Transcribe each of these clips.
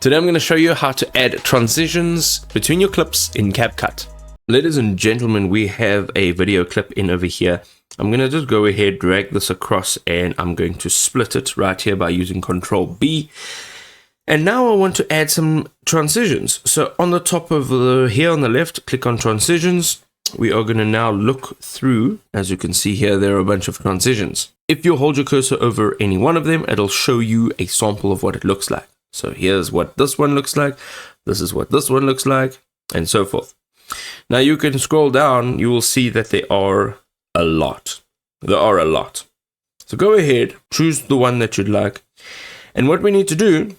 Today I'm going to show you how to add transitions between your clips in CapCut. Ladies and gentlemen, we have a video clip in over here. I'm going to just go ahead, drag this across, and I'm going to split it right here by using Control B. And now I want to add some transitions. So on the top of here on the left, click on transitions. We are going to now look through. As you can see here, there are a bunch of transitions. If you hold your cursor over any one of them, it'll show you a sample of what it looks like. So here's what this one looks like. This is what this one looks like, and so forth. Now you can scroll down. You will see that there are a lot. There are a lot. So go ahead, choose the one that you'd like. And what we need to do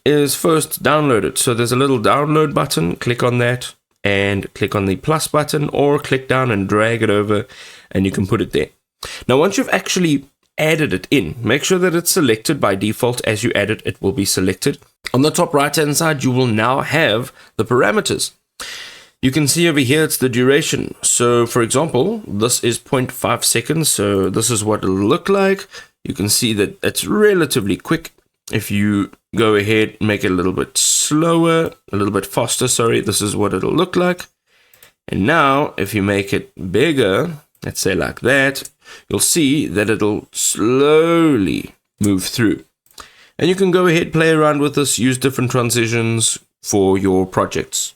is first download it. So there's a little download button. Click on that and click on the plus button, or click down and drag it over and you can put it there. Now once you've actually added it in, make sure that it's selected by default. As you add it, it will be selected. On the top right hand side, you will now have the parameters. You can see over here it's the duration. So for example, this is 0.5 seconds, so this is what it'll look like. You can see that it's relatively quick. If you go ahead, make it a little bit slower, a little bit faster, sorry, this is what it'll look like. And now if you make it bigger, let's say like that, you'll see that it'll slowly move through. And you can go ahead, play around with this, use different transitions for your projects.